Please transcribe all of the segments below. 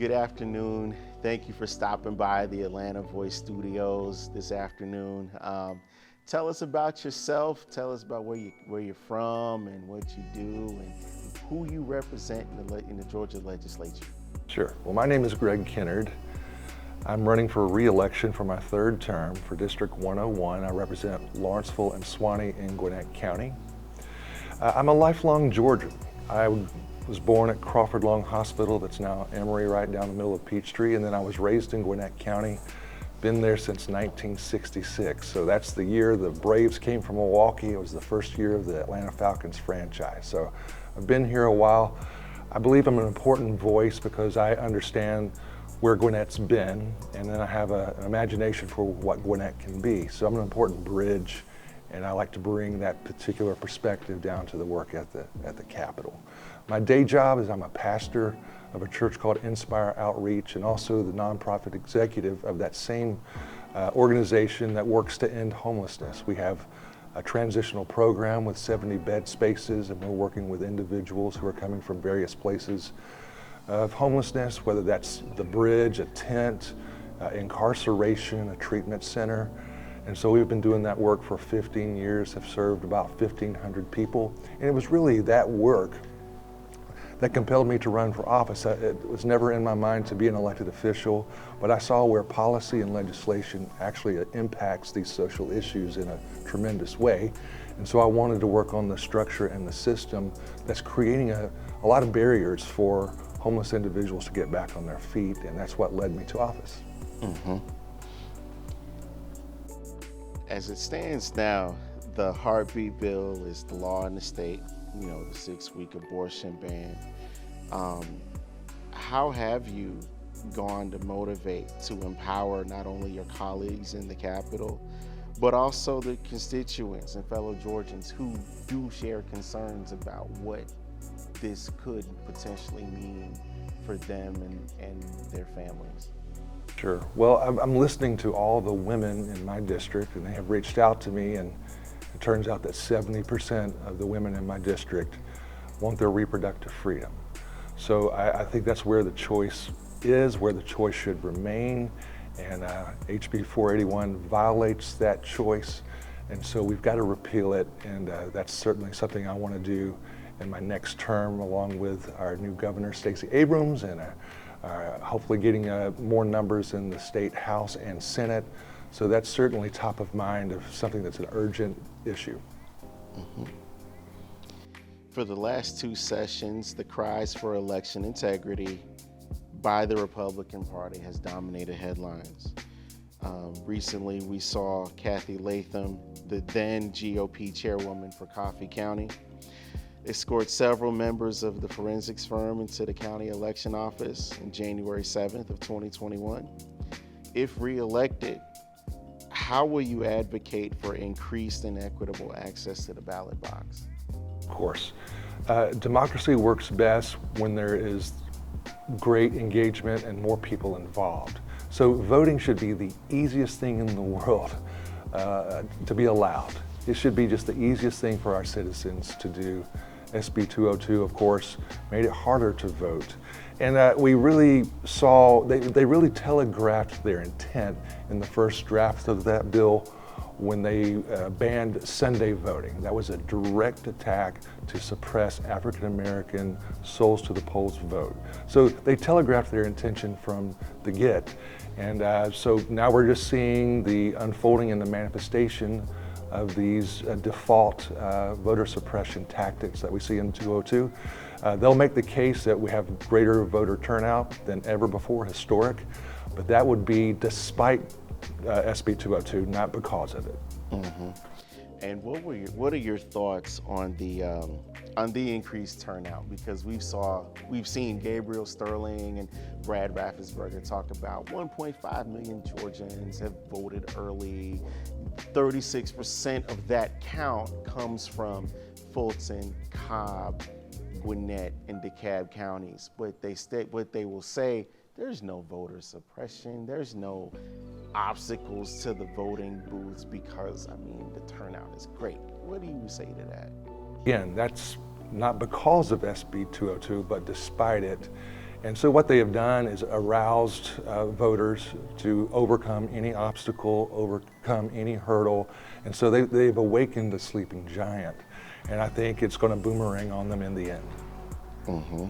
Good afternoon. Thank you for stopping by the Atlanta Voice Studios this afternoon. Tell us about yourself. Tell us about where you're from and what you do and who you represent in the Georgia legislature. Sure. Well, my name is Gregg Kennard. I'm running for re-election for my third term for District 101. I represent Lawrenceville and Suwannee in Gwinnett County. I'm a lifelong Georgian. I was born at Crawford Long Hospital, that's now Emory, right down the middle of Peachtree, and then I was raised in Gwinnett County. Been there since 1966, so that's the year the Braves came from Milwaukee. It was the first year of the Atlanta Falcons franchise. So I've been here a while. I believe I'm an important voice because I understand where Gwinnett's been, and then I have an imagination for what Gwinnett can be. So I'm an important bridge, and I like to bring that particular perspective down to the work at the Capitol. My day job is I'm a pastor of a church called Inspire Outreach, and also the nonprofit executive of that same organization that works to end homelessness. We have a transitional program with 70 bed spaces, and we're working with individuals who are coming from various places of homelessness, whether that's the bridge, a tent, incarceration, a treatment center. And so we've been doing that work for 15 years, have served about 1,500 people. And it was really that work that compelled me to run for office. It was never in my mind to be an elected official, but I saw where policy and legislation actually impacts these social issues in a tremendous way. And so I wanted to work on the structure and the system that's creating a lot of barriers for homeless individuals to get back on their feet, and that's what led me to office. Mm-hmm. As it stands now, the heartbeat bill is the law in the state, the 6-week abortion ban. How have you gone to motivate, to empower not only your colleagues in the Capitol, but also the constituents and fellow Georgians who do share concerns about what this could potentially mean for them and their families? Sure. Well, I'm listening to all the women in my district, and they have reached out to me, and it turns out that 70% of the women in my district want their reproductive freedom. So I think that's where the choice is, where the choice should remain, and HB 481 violates that choice, and so we've got to repeal it, and that's certainly something I want to do in my next term, along with our new governor, Stacey Abrams, and hopefully getting more numbers in the state House and Senate. So that's certainly top of mind of something that's an urgent issue. Mm-hmm. For the last 2 sessions, the cries for election integrity by the Republican Party has dominated headlines. Recently, we saw Kathy Latham, the then GOP chairwoman for Coffee County, escort several members of the forensics firm into the county election office on January 7th of 2021. If reelected, how will you advocate for increased and equitable access to the ballot box? Of course. Democracy works best when there is great engagement and more people involved. So voting should be the easiest thing in the world to be allowed. It should be just the easiest thing for our citizens to do. SB 202, of course, made it harder to vote. And we really saw, they really telegraphed their intent in the first draft of that bill when they banned Sunday voting. That was a direct attack to suppress African American souls to the polls vote. So they telegraphed their intention from the get. And so now we're just seeing the unfolding and the manifestation of these default voter suppression tactics that we see in 202. They'll make the case that we have greater voter turnout than ever before, historic, but that would be despite SB 202, not because of it. Mm-hmm. And what are your thoughts on the increased turnout? Because we've seen Gabriel Sterling and Brad Raffensperger talk about 1.5 million Georgians have voted early. 36% of that count comes from Fulton, Cobb, Gwinnett, and DeKalb counties. But what they will say, there's no voter suppression. There's no obstacles to the voting booths because, the turnout is great. What do you say to that? Again, that's not because of SB 202, but despite it. And so what they have done is aroused voters to overcome any obstacle, overcome any hurdle. And so they've awakened the sleeping giant. And I think it's going to boomerang on them in the end. Mm-hmm.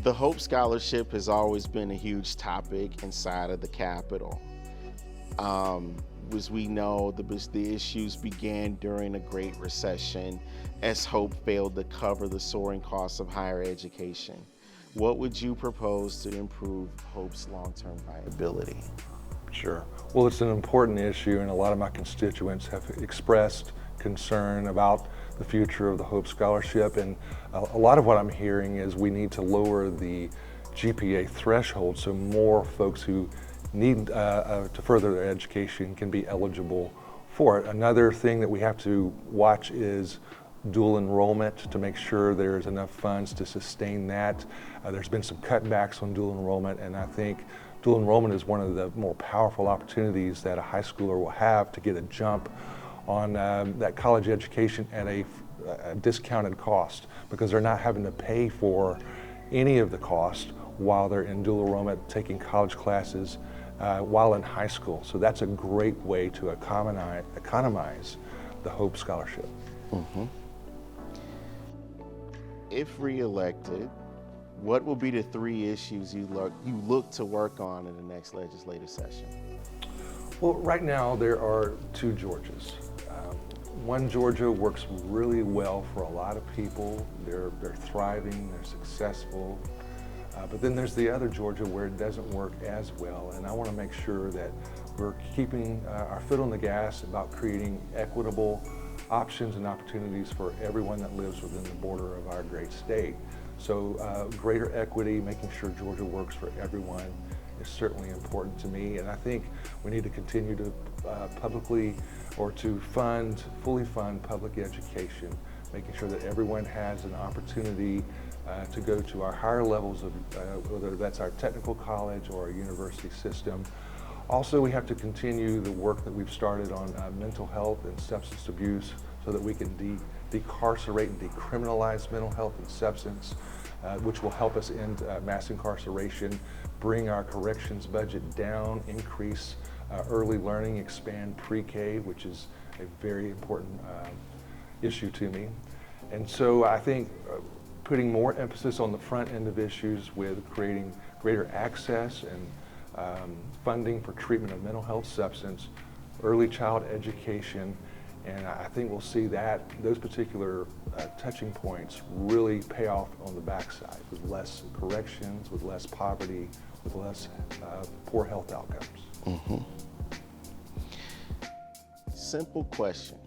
The Hope Scholarship has always been a huge topic inside of the Capitol. As we know, the issues began during the Great Recession as Hope failed to cover the soaring costs of higher education. What would you propose to improve Hope's long-term viability? Sure. Well, it's an important issue, and a lot of my constituents have expressed concern about the future of the Hope Scholarship. And a lot of what I'm hearing is we need to lower the GPA threshold so more folks who need to further their education can be eligible for it. Another thing that we have to watch is dual enrollment to make sure there's enough funds to sustain that. There's been some cutbacks on dual enrollment, and I think dual enrollment is one of the more powerful opportunities that a high schooler will have to get a jump on that college education at a discounted cost, because they're not having to pay for any of the cost while they're in dual enrollment taking college classes while in high school. So that's a great way to economize the Hope Scholarship. Mm-hmm. If reelected, what will be the 3 issues you look to work on in the next legislative session? Well, right now there are 2 Georgias. One Georgia works really well for a lot of people. They're thriving, they're successful. But then there's the other Georgia where it doesn't work as well, and I want to make sure that we're keeping our foot on the gas about creating equitable options and opportunities for everyone that lives within the border of our great state. So greater equity, making sure Georgia works for everyone is certainly important to me, and I think we need to continue to fully fund public education, making sure that everyone has an opportunity to go to our higher levels of, whether that's our technical college or our university system. Also, we have to continue the work that we've started on mental health and substance abuse so that we can decarcerate and decriminalize mental health and substance, which will help us end mass incarceration, bring our corrections budget down, increase early learning, expand pre-K, which is a very important issue to me. And so I think putting more emphasis on the front end of issues with creating greater access and funding for treatment of mental health, substance, early child education, and I think we'll see that those particular touching points really pay off on the backside with less corrections, with less poverty, with less poor health outcomes. Mm-hmm. Simple question.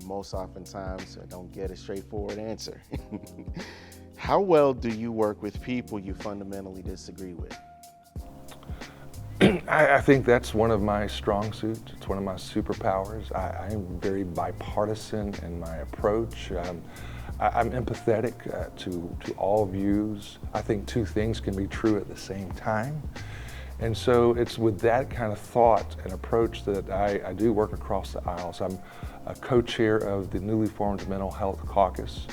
Most oftentimes I don't get a straightforward answer. How well do you work with people you fundamentally disagree with? I think that's one of my strong suits. It's one of my superpowers. I am very bipartisan in my approach. I'm empathetic to all views. I think 2 things can be true at the same time. And so it's with that kind of thought and approach that I do work across the aisles. I'm a co-chair of the newly formed Mental Health Caucus,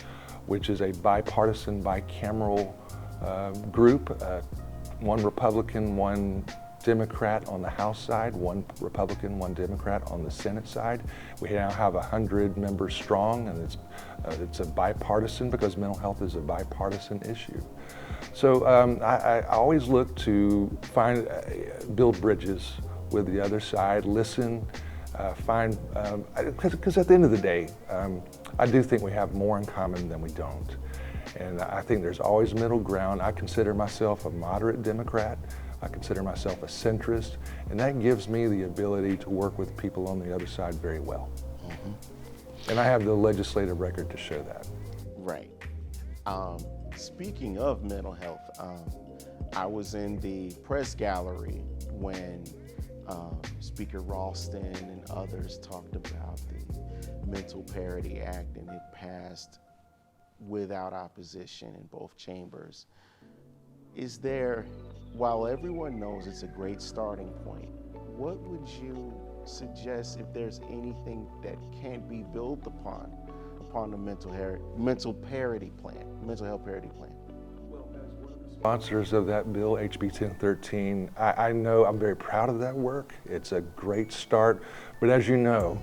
which is a bipartisan, bicameral group, 1 Republican, 1 Democrat on the House side, 1 Republican, 1 Democrat on the Senate side. We now have 100 members strong, and it's a bipartisan because mental health is a bipartisan issue. So I always look to build bridges with the other side, listen, because at the end of the day, I do think we have more in common than we don't. And I think there's always middle ground. I consider myself a moderate Democrat. I consider myself a centrist, and that gives me the ability to work with people on the other side very well. Mm-hmm. And I have the legislative record to show that. Right. Speaking of mental health, I was in the press gallery when Speaker Ralston and others talked about the Mental Parity Act, and it passed without opposition in both chambers. Is there, while everyone knows it's a great starting point, what would you suggest if there's anything that can't be built upon upon the mental health parity plan? Sponsors of that bill, HB 1013, I know I'm very proud of that work. It's a great start, but as you know,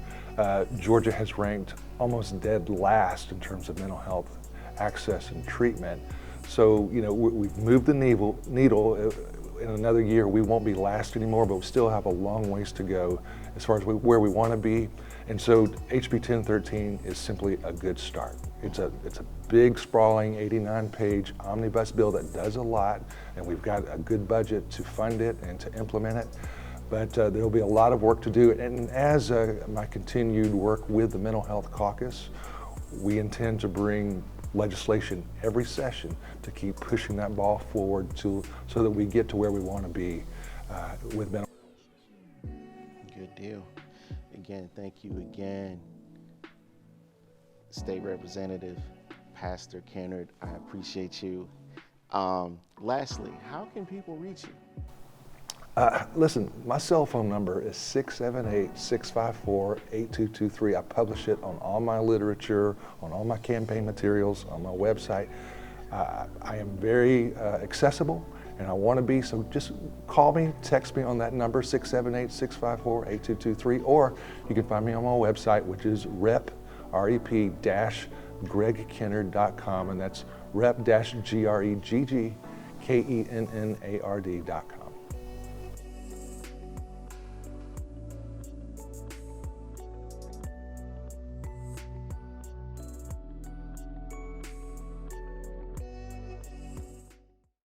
Georgia has ranked almost dead last in terms of mental health access and treatment. So, you know, we've moved the needle. In another year, we won't be last anymore, but we still have a long ways to go as far as where we want to be. And so HB 1013 is simply a good start. It's a big, sprawling 89-page omnibus bill that does a lot, and we've got a good budget to fund it and to implement it. But there'll be a lot of work to do. And as my continued work with the Mental Health Caucus, we intend to bring legislation every session to keep pushing that ball forward so that we get to where we want to be with mental health. Good deal. Again, thank you again, State Representative Pastor Kennard. I appreciate you. Lastly, how can people reach you? Listen, my cell phone number is 678-654-8223. I publish it on all my literature, on all my campaign materials, on my website. I am very accessible, and I want to be, so just call me, text me on that number, 678-654-8223, or you can find me on my website, which is rep-greggkennard.com, and that's rep-greggkennard.com.